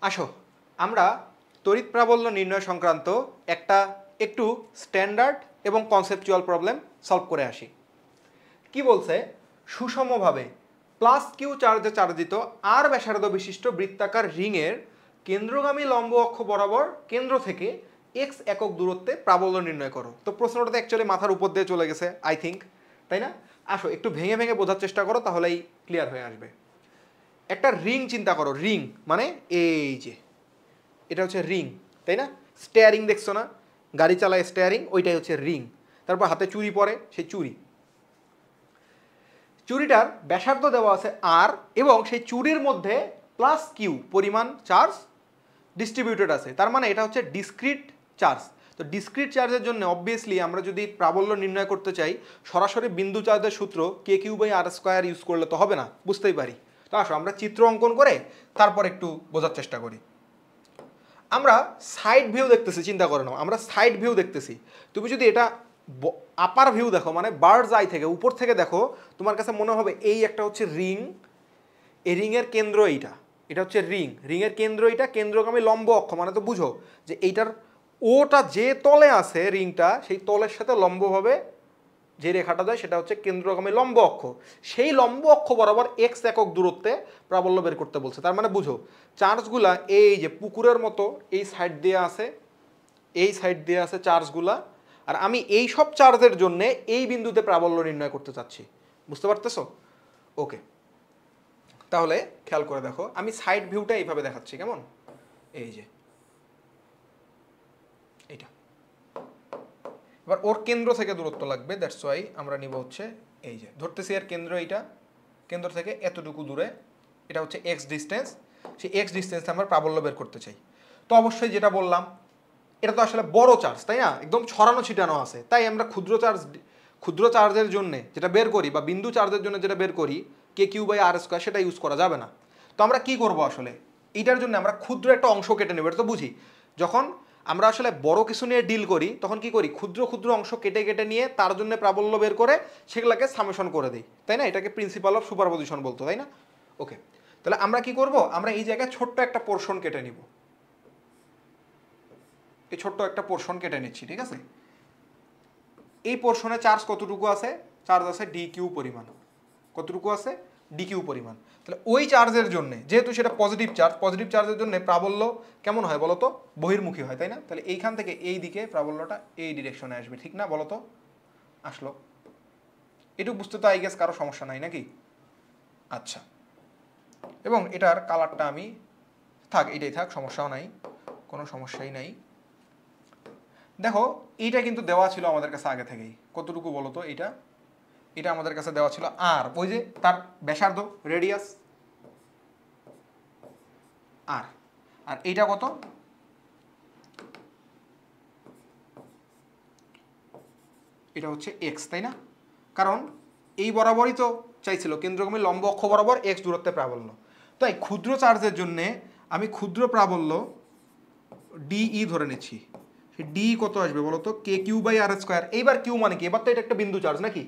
আসো আমরা তড়িৎ প্রাবল্য নির্ণয় সংক্রান্ত একটা একটু স্ট্যান্ডার্ড এবং কনসেপচুয়াল প্রবলেম সলভ করে আসি। কি বলছে, সুষমভাবে প্লাস কিউ চার্জে চার্জিত আর ব্যাসার্ধ বিশিষ্ট বৃত্তাকার রিংয়ের কেন্দ্রগামী লম্ব অক্ষ বরাবর কেন্দ্র থেকে এক্স একক দূরত্বে প্রাবল্য নির্ণয় করো। তো প্রশ্নটা তো অ্যাকচুয়ালি মাথার উপর দিয়ে চলে গেছে আই থিঙ্ক, তাই না? আসো একটু ভেঙে ভেঙে বোঝার চেষ্টা করো, তাহলেই ক্লিয়ার হয়ে আসবে। একটা রিং চিন্তা করো, রিং মানে এই যে এটা হচ্ছে রিং, তাই না? স্টেয়ারিং দেখছো না, গাড়ি চালায় স্টেয়ারিং, ওইটাই হচ্ছে রিং। তারপর হাতে চুড়ি পরে, সেই চুড়িটার ব্যাসার্ধ দেওয়া আছে আর, এবং সেই চুড়ির মধ্যে প্লাস কিউ পরিমাণ চার্জ ডিস্ট্রিবিউটেড আছে। তার মানে এটা হচ্ছে ডিসক্রিট চার্জ। তো ডিসক্রিট চার্জের জন্য অবভিয়াসলি আমরা যদি প্রাবল্য নির্ণয় করতে চাই, সরাসরি বিন্দু চার্জের সূত্র k q by r square use করলে তো হবে না, বুঝতেই পারি। তো আসো আমরা চিত্র অঙ্কন করে তারপর একটু বোঝার চেষ্টা করি। আমরা সাইড ভিউ দেখতেছি, চিন্তা করে নাও, আমরা সাইড ভিউ দেখতেছি। তুমি যদি এটা আপার ভিউ দেখো, মানে বার্ডস আই থেকে, উপর থেকে দেখো, তোমার কাছে মনে হবে এই একটা হচ্ছে রিং, এই রিংয়ের কেন্দ্র এইটা, এটা হচ্ছে রিং, রিংয়ের কেন্দ্র এইটা, কেন্দ্রগামী লম্ব অক্ষ, মানে তো বুঝো যে এইটার ওটা যে তলে আছে রিংটা, সেই তলের সাথে লম্বভাবে যে রেখাটা যায় সেটা হচ্ছে কেন্দ্রগামী লম্ব অক্ষ। সেই লম্ব অক্ষ বরাবর এক্স একক দূরত্বে প্রাবল্য বের করতে বলছে। তার মানে বুঝো চার্জগুলা এই যে পুকুরের মতো এই সাইড দিয়ে আছে, এই সাইড দিয়ে আছে চার্জগুলা, আর আমি এই সব চার্জের জন্য এই বিন্দুতে প্রাবল্য নির্ণয় করতে চাচ্ছি। বুঝতে পারতেছো? ওকে, তাহলে খেয়াল করে দেখো, আমি সাইড ভিউটা এইভাবে দেখাচ্ছি, কেমন? এই যে এইটা, এবার ওর কেন্দ্র থেকে দূরত্ব লাগবে, দ্যাটস ওয়াই আমরা নিব হচ্ছে এই যে, ধরতেছি এর কেন্দ্র এইটা, কেন্দ্র থেকে এতটুকু দূরে, এটা হচ্ছে এক্স ডিস্টেন্স। সেই এক্স ডিস্টেন্সে আমরা প্রাবল্য বের করতে চাই। তো অবশ্যই যেটা বললাম, এটা তো আসলে বড় চার্জ, তাই না? একদম ছড়ানো ছিটানো আছে, তাই আমরা ক্ষুদ্র চার্জের জন্য যেটা বের করি, বা বিন্দু চার্জের জন্য যেটা বের করি কে কিউ বাই আর স্কোয়ার, সেটা ইউজ করা যাবে না। তো আমরা কি করব আসলে, এইটার জন্য আমরা ক্ষুদ্র একটা অংশ কেটে নেব। এটা তো বুঝি, যখন আমরা আসলে বড় কিছু নিয়ে ডিল করি তখন কি করি, ক্ষুদ্র ক্ষুদ্র অংশ কেটে কেটে নিয়ে তার জন্য প্রাবল্য বের করে সেগুলোকে সামেশন করে দিই, তাই না? এটাকে প্রিন্সিপাল অফ সুপারপজিশন বলতো, তাই না? ওকে, তাহলে আমরা কি করব, আমরা এই জায়গায় ছোট্ট একটা পোর্শন কেটে নিব, এই ছোট্ট একটা পোর্শন কেটে নিচ্ছি, ঠিক আছে? এই পোর্শনে চার্জ কতটুকু আছে? চার্জ আছে ডি কিউ পরিমাণ। কতটুকু আছে? ডি কিউ পরিমাণ। তাহলে ওই চার্জের জন্য, যেহেতু সেটা পজিটিভ চার্জের জন্য প্রাবল্য কেমন হয় বলো তো? বহির্মুখী হয়, তাই না? তাহলে এইখান থেকে এই দিকে প্রাবল্যটা এই ডিরেকশনে আসবে, ঠিক না? বলো তো, আসলো? এটুকু বুঝতে তো আই গেস কারো সমস্যা নাই নাকি? আচ্ছা, এবং এটার কালারটা আমি থাক, এটাই থাক, সমস্যাও নাই, কোনো সমস্যাই নাই। দেখো এইটা কিন্তু দেওয়া ছিল আমাদের কাছে আগে থেকেই, কতটুকু বলো তো? এটা আমাদের কাছে দেওয়া ছিল আর, ওই যে তার ব্যাসার্ধ রেডিয়াস আর, আর এইটা কত? এটা হচ্ছে এক্স, তাই না? কারণ এই বরাবরই তো চাইছিল কেন্দ্রগামী লম্ব অক্ষ বরাবর এক্স দূরত্বে প্রাবল্য। তাই ক্ষুদ্র চার্জের জন্য আমি ক্ষুদ্র প্রাবল্য ডিই ধরে নিচ্ছি। সেই ডি কত আসবে বলো তো? কে কিউ বাই আর স্কোয়ার। এইবার কিউ মানে কি? এবার তো এটা একটা বিন্দু চার্জ নাকি?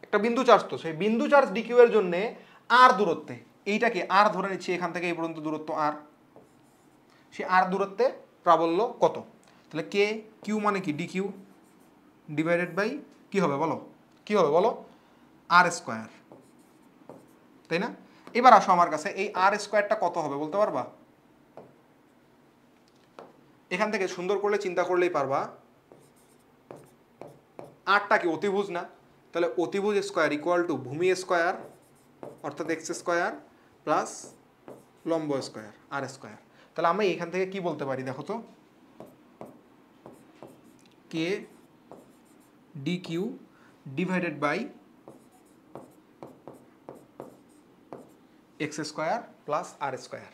একটা বিন্দু চার্জ, তো সেই বিন্দু চার্জ ডি কিউ এর জন্য আর দূরত্বে, এইটাকে আর ধরে নিচ্ছি, এখান থেকে এই পর্যন্ত দূরত্ব আর, সেই আর দূরত্বে প্রাবল্য কত? তাহলে কে কিউ মানে কি? ডি কিউ ডিভাইডেড বাই কি হবে বলো? কি হবে বলো? আর স্কোয়ার, তাই না? এবার আসো আমার কাছে, এই আর স্কোয়ারটা কত হবে বলতে পারবা? এখান থেকে সুন্দর করলে চিন্তা করলেই পারবা, আরটা কি অতিভুজ না? তাহলে অতিভুজ স্কোয়ার ইকুয়াল টু ভূমি স্কোয়ার, অর্থাৎ এক্স স্কোয়ার প্লাস লম্ব স্কোয়ার আর স্কোয়ার। তাহলে আমরা এখান থেকে কি বলতে পারি দেখো তো? K d q divided by x square plus r square.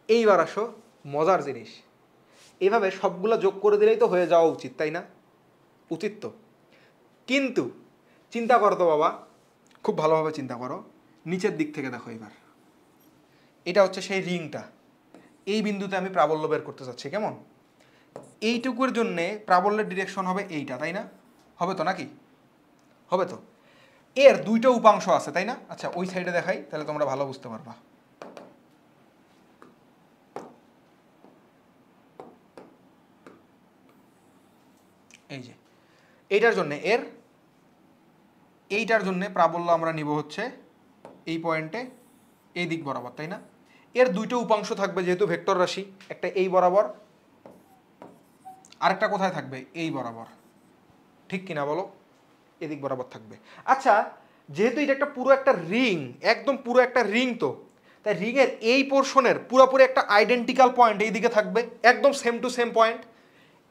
এইবার আসো মজার জিনিস, এইভাবে সবগুলো যোগ করে দিলেই তো হয়ে যাওয়া উচিত, তাই না? উচিত তো। কিন্তু চিন্তা করো তো বাবা, খুব ভালোভাবে চিন্তা করো, নিচের দিক থেকে দেখো। এবার এটা হচ্ছে সেই রিংটা, এই বিন্দুতে আমি প্রাবল্য বের করতে চাচ্ছি, কেমন? এইটুকুর জন্যে প্রাবল্যের ডিরেকশন হবে এইটা, তাই না? হবে তো নাকি? হবে তো। এর দুইটা উপাংশ আছে, তাই না? আচ্ছা ওই সাইডে দেখাই, তাহলে তোমরা ভালো বুঝতে পারবা। এই যে এইটার জন্য এইটার জন্য প্রাবল্য আমরা নিব হচ্ছে এই পয়েন্টে এই দিক বরাবর, তাই না? এর দুইটা উপাংশ থাকবে যেহেতু ভেক্টর রাশি, একটা এই বরাবর আরেকটা কোথায় থাকবে, এই বরাবর, ঠিক কিনা বলো? এদিক বরাবর থাকবে। আচ্ছা, যেহেতু এটা একটা পুরো একটা রিং, একদম পুরো একটা রিং, তো তাই রিংয়ের এই পোর্শনের পুরোপুরি একটা আইডেন্টিক্যাল পয়েন্ট এই দিকে থাকবে, একদম সেম টু সেম পয়েন্ট।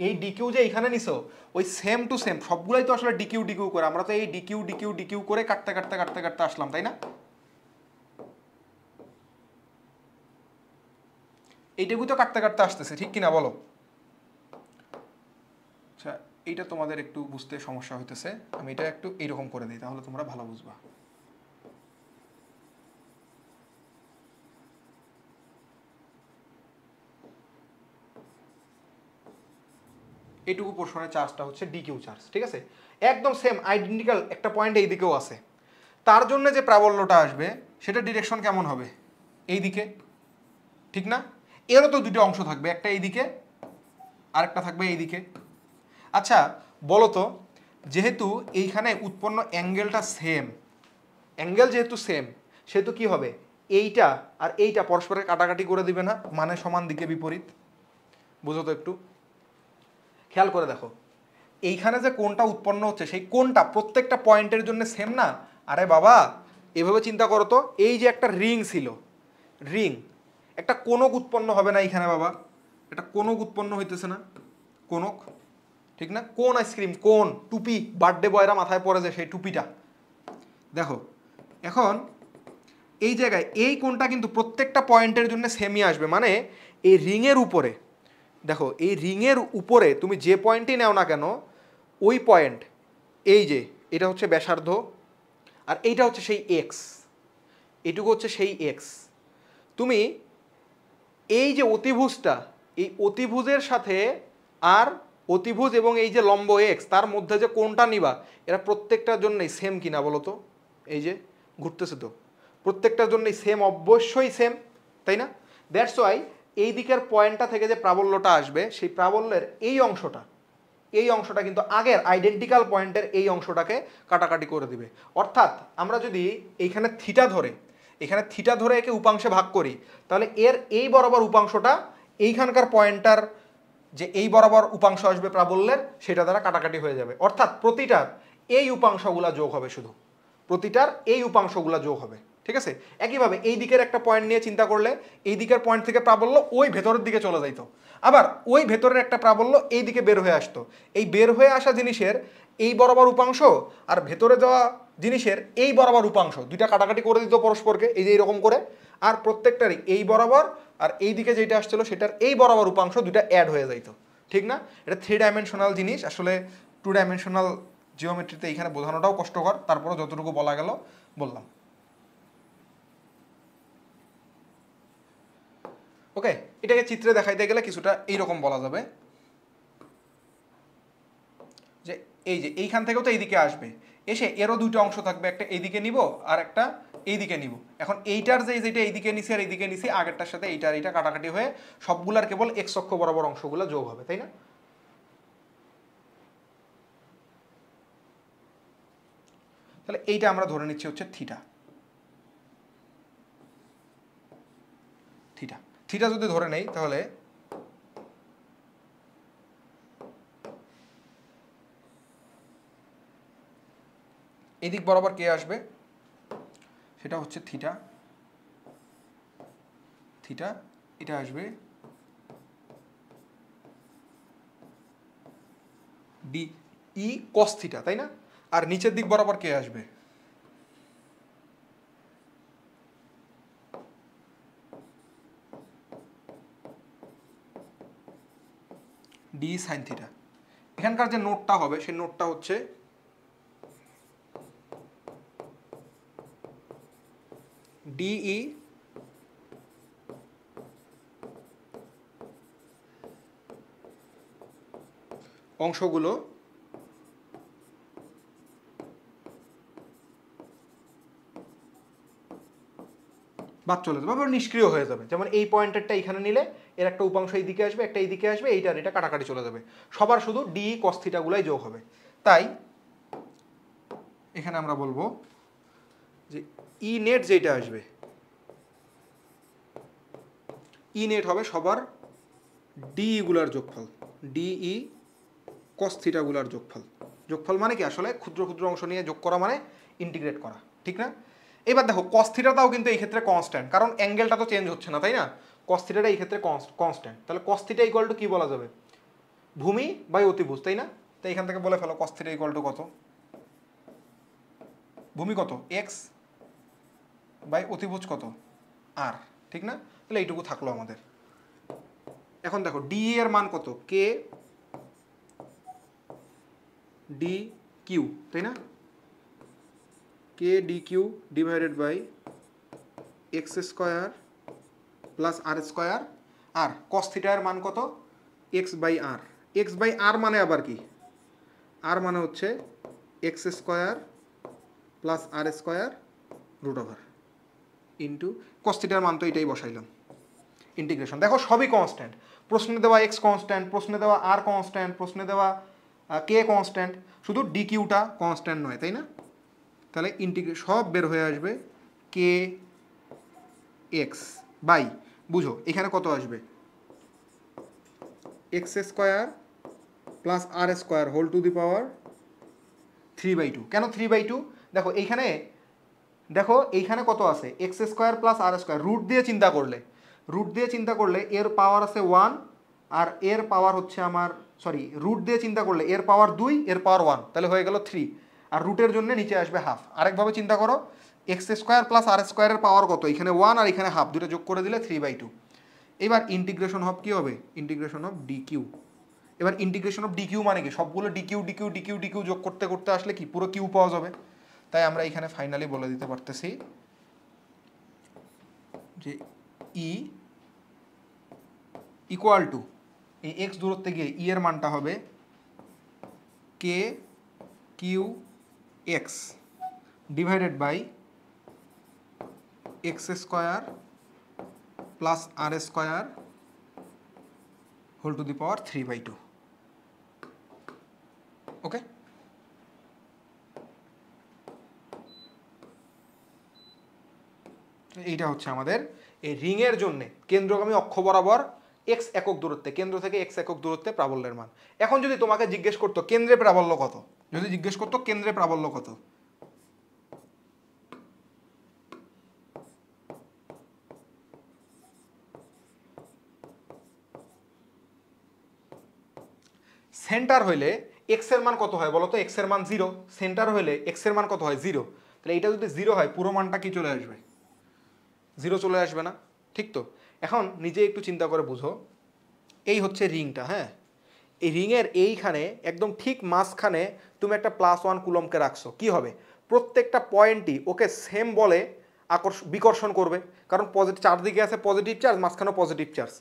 এই ডিকিউ যে এইখানে নিছো ওই সেম টু সেম সবগুলাই তো আসলে ডিকিউ ডিকিউ করে, আমরা তো এই ডিকিউ ডিকিউ ডিকিউ করে কাটতে কাটতে কাটতে কাটতে আসলাম, তাই না? এইটুকু তো কাটতে কাটতে আসতেছে, ঠিক কিনা বলো? আচ্ছা, এইটা তোমাদের একটু বুঝতে সমস্যা হইতেছে, আমি এটা একটু এইরকম করে দিই তাহলে তোমরা ভালো বুঝবা। এইটুকু পোর্শনের চার্জটা হচ্ছে ডিকিউ চার্জ, ঠিক আছে? একদম সেম আইডেন্টিক্যাল একটা পয়েন্ট এই দিকেও আছে। তার জন্য যে প্রাবল্যটা আসবে সেটা ডিরেকশন কেমন হবে, এই দিকে, ঠিক না? এরও তো দুটো অংশ থাকবে, একটা এইদিকে আরেকটা থাকবে এইদিকে। আচ্ছা বলো তো, যেহেতু এইখানে উৎপন্ন অ্যাঙ্গেলটা সেম, অ্যাঙ্গেল যেহেতু সেম, সেহেতু কি হবে, এইটা আর এইটা পরস্পরের কাটাকাটি করে দিবে না, মানে সমান দিকে বিপরীত। বুঝো তো একটু খেয়াল করে দেখো, এইখানে যে কোণটা উৎপন্ন হচ্ছে সেই কোণটা প্রত্যেকটা পয়েন্টের জন্য সেম না? আরে বাবা এভাবে চিন্তা করো তো, এই যে একটা রিং ছিল, রিং, একটা কোণক উৎপন্ন হবে না এইখানে বাবা? একটা কোণক উৎপন্ন হইতেছে না? কোণক, ঠিক না? কোন আইসক্রিম, কোন টুপি, বার্থডে বয়রা মাথায় পড়ে যায় সেই টুপিটা। দেখো এখন এই জায়গায় এই কোণটা কিন্তু প্রত্যেকটা পয়েন্টের জন্য সেমই আসবে, মানে এই রিংয়ের উপরে, দেখো এই রিংয়ের উপরে তুমি যে পয়েন্টই নাও না কেন, ওই পয়েন্ট, এই যে এটা হচ্ছে ব্যাসার্ধ আর এইটা হচ্ছে সেই এক্স, এটুকু হচ্ছে সেই এক্স। তুমি এই যে অতিভুজটা, এই অতিভুজের সাথে আর অতিভুজ এবং এই যে লম্ব এক্স তার মধ্যে যে কোণটা নিবা, এরা প্রত্যেকটার জন্যই সেম কিনা বলো তো? এই যে ঘুরতেছে তো, প্রত্যেকটার জন্যই সেম, অবশ্যই সেম, তাই না? দ্যাটস ওয়াই এই দিকের পয়েন্টটা থেকে যে প্রাবল্যটা আসবে সেই প্রাবল্যের এই অংশটা কিন্তু আগের আইডেন্টিক্যাল পয়েন্টের এই অংশটাকে কাটাকাটি করে দিবে। অর্থাৎ আমরা যদি এইখানে থিটা ধরে একে উপাংশে ভাগ করি, তাহলে এর এই বরাবর উপাংশটা এইখানকার পয়েন্টটার যে এই বরাবর উপাংশ আসবে প্রাবল্যের, সেটা দ্বারা কাটাকাটি হয়ে যাবে। অর্থাৎ প্রতিটার এই উপাংশগুলা যোগ হবে, শুধু প্রতিটার এই উপাংশগুলা যোগ হবে, ঠিক আছে? একইভাবে এই দিকের একটা পয়েন্ট নিয়ে চিন্তা করলে এই দিকের পয়েন্ট থেকে প্রাবল্য ওই ভেতরের দিকে চলে যাইতো, আবার ওই ভেতরের একটা প্রাবল্য এই দিকে বের হয়ে আসতো। এই বের হয়ে আসা জিনিসের এই বরাবর উপাংশ আর ভেতরে যাওয়া জিনিসের এই বরাবর উপাংশ দুইটা কাটাকাটি করে দিত পরস্পরকে, এই যে এইরকম করে, আর প্রত্যেকটারই এই বরাবর আর এই দিকে যেটা আসছিল সেটার এই বরাবর উপাংশ দুইটা অ্যাড হয়ে যাইতো, ঠিক না? এটা 3 ডাইমেনশনাল জিনিস, আসলে 2 ডাইমেনশনাল জিওমেট্রিতে এইখানে বোঝানোটাও কষ্টকর, তারপরে যতটুকু বলা গেল বললাম। ওকে, এটাকে চিত্রে দেখাইতে গেলে কিছুটা এইরকম বলা যাবে যে এই যে এইখান থেকেও তো এইদিকে আসবে, এসে এরও দুইটা অংশ থাকবে, একটা এইদিকে নিব আর একটা এইদিকে নিব। এখন এইটার যেটা এইদিকে নিছি আর এইদিকে নিছি, আগেরটার সাথে এইটার এইটা কাটাকাটি হয়ে সবগুলার কেবল এক্স অক্ষ বরাবর অংশগুলো যোগ হবে, তাই না? তাহলে এইটা আমরা ধরে নিচ্ছি হচ্ছে থিটা। থিটা থিটা যদি ধরে নেই তাহলে এদিক বরাবর কে আসবে, সেটা হচ্ছে থিটা। থিটা এটা আসবে ডি ই কস থিটা, তাই না? আর নিচের দিক বরাবর কে আসবে, ডি সাইন থিটা। এখানকার যে নোটটা হবে সেই নোটটা হচ্ছে ডিই অংশগুলো বাদ চলে যাবে বা নিষ্ক্রিয় হয়ে যাবে। যেমন এই পয়েন্টারটা এখানে নিলে এর একটা উপাংশ এই দিকে আসবে, একটা এই দিকে আসবে, এইটার এটা কাটাকাটি চলে যাবে, সবার শুধু ডি কস থিটাগুলাই যোগ হবে। তাই এখানে আমরা বলবো যে ই নেট যেটা আসবে, ই নেট হবে সবার ডিই গুলার যোগফল, ডিই কস থিটাগুলার যোগফল। যোগফল মানে কি আসলে ক্ষুদ্র ক্ষুদ্র অংশ নিয়ে যোগ করা মানে ইন্টিগ্রেট করা, ঠিক না? এবার দেখো কস থিটাটাও কিন্তু এই ক্ষেত্রে কনস্ট্যান্ট, কারণ অ্যাঙ্গেলটা তো চেঞ্জ হচ্ছে না, তাই না? কস থিটাটা এই ক্ষেত্রে কনস্ট্যান্ট, তাহলে কস থিটা ইকুয়াল টু কি বলা যাবে? ভূমি বাই অতিভুজ, তাই না? তো এখান থেকে বলে ফেলো কস থিটা ইকুয়াল টু কত? ভূমি কত? এক্স বাই অতিভুজ কত? আর, ঠিক না? তাহলে এইটুকু থাকলো আমাদের। এখন দেখো ডি এর মান কত? কে ডি কিউ, তাই না? K d q divided by x square plus r square, আর কস থিটার মান কত? X by r. X by r মানে আবার কি? আর মানে হচ্ছে x square plus r square root over into cos থিটার মান তো এটাই বসাইলাম, ইন্টিগ্রেশন। দেখো সবই কনস্ট্যান্ট, প্রশ্নে দেওয়া এক্স কনস্ট্যান্ট, প্রশ্নে দেওয়া আর কনস্ট্যান্ট, প্রশ্নে দেওয়া কে কনস্ট্যান্ট, শুধু ডি কিউটা কনস্ট্যান্ট নয়, তাই না? তাহলে ইন্টিগ্রেশন সব বের হয়ে আসবে কে এক্স বাই, বুঝো এখানে কত আসবে? X square plus r square whole to the power 3/2। কেন 3/2? দেখো এইখানে কত আছে? X square plus r square, root দিয়ে চিন্তা করলে এর পাওয়ার আছে 1, আর এর পাওয়ার হচ্ছে আমার রুট দিয়ে চিন্তা করলে এর পাওয়ার 2, এর পাওয়ার 1, তাহলে হয়ে গেল 3, আর রুটের জন্য নিচে আসবে হাফ। আরেকভাবে চিন্তা করো, এক্স স্কোয়ার প্লাস আর স্কোয়ারের পাওয়ার কত? এখানে 1 আর এখানে হাফ, দুটো যোগ করে দিলে 3/2। এবার ইন্টিগ্রেশন অফ কি হবে? Integration of d q. এবার ইন্টিগ্রেশন অফ ডি কিউ মানে কি? সবগুলো ডি কিউ যোগ করতে করতে আসলে কি পুরো কিউ পাওয়া যাবে। তাই আমরা এখানে ফাইনালি বলে দিতে পারতেছি যে ই ইকুয়াল টু, এই এক্স দূরত্বে গিয়ে ই এর মানটা হবে k q x divided by x square plus r square whole to the power 3/2। Okay, এইটা হচ্ছে আমাদের এই রিংয়ের জন্য কেন্দ্রগামী অক্ষ বরাবর এক্স একক দূরত্বে, কেন্দ্র থেকে এক্স একক দূরত্বে প্রাবল্যের মান। এখন যদি তোমাকে জিজ্ঞেস করতো কেন্দ্রে প্রাবল্য কত, সেন্টার হইলে এক্স এর মান কত হয় বলো তো? এক্স এর মান 0, সেন্টার হইলে এক্স এর মান কত হয়? 0। তাহলে এটা যদি 0 হয় পুরো মানটা কি চলে আসবে? 0 চলে আসবে না? ঠিক তো? এখন নিজে একটু চিন্তা করে বুঝো, এই হচ্ছে রিংটা, হ্যাঁ? এই রিংয়ের এইখানে একদম ঠিক মাঝখানে তুমি একটা +1 কুলম্বকে রাখছো, কি হবে? প্রত্যেকটা পয়েন্টই ওকে সেম বলে বিকর্ষণ করবে, কারণ চারদিকে আছে পজিটিভ চার্জ, মাঝখানে পজিটিভ চার্জ।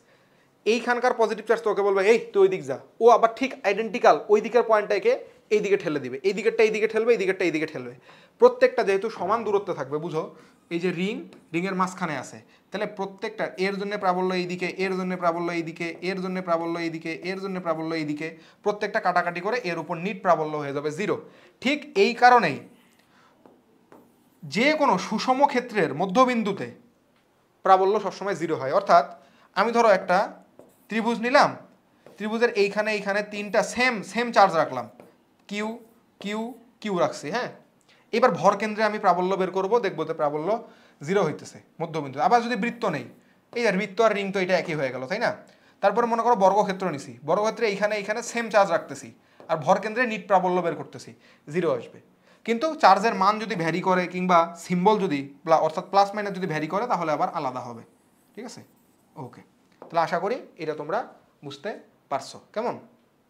এইখানকার পজিটিভ চার্জ তো ওকে বলবে এই তুই ওই দিক যা, ও আবার ঠিক আইডেন্টিক্যাল ওই দিকের পয়েন্টটাকে এই দিকে ঠেলে দিবে, এই দিকেরটা এই দিকে ঠেলবে, এই দিকেরটা এই দিকে ঠেলবে। প্রত্যেকটা যেহেতু সমান দূরত্বে থাকবে, বুঝো এই যে রিংয়ের মাঝখানে আছে, তাহলে প্রত্যেকটা এর জন্য প্রাবল্য এইদিকে, এর জন্য প্রাবল্য এইদিকে, এর জন্য প্রাবল্য এইদিকে, এর জন্য প্রাবল্য এইদিকে, প্রত্যেকটা কাটাকাটি করে এর উপর নিট প্রাবল্য হয়ে যাবে 0। ঠিক এই কারণেই যে কোনো সুষম ক্ষেত্রের মধ্যবিন্দুতে প্রাবল্য সবসময় 0 হয়। অর্থাৎ আমি ধরো একটা ত্রিভুজ নিলাম, ত্রিভুজের এইখানে তিনটা সেম চার্জ রাখলাম, কিউ কিউ কিউ রাখছি, হ্যাঁ? এবার ভর কেন্দ্রে আমি প্রাবল্য বের করবো, দেখবো তো প্রাবল্য 0 হইতেছে মধ্যবিন্দু। আবার যদি বৃত্ত নেই, এই আর বৃত্ত আর রিং তো এটা একই হয়ে গেল, তাই না? তারপরে মনে করো বর্গক্ষেত্র নিছি, বর্গক্ষেত্রে এইখানে সেম চার্জ রাখতেছি, আর ভর কেন্দ্রে নিট প্রাবল্য বের করতেছি, 0 আসবে। কিন্তু চার্জের মান যদি ভ্যারি করে কিংবা সিম্বল যদি অর্থাৎ প্লাস মাইনাস যদি ভ্যারি করে তাহলে আবার আলাদা হবে, ঠিক আছে? ওকে, তাহলে আশা করি এটা তোমরা বুঝতে পারছো। কেমন?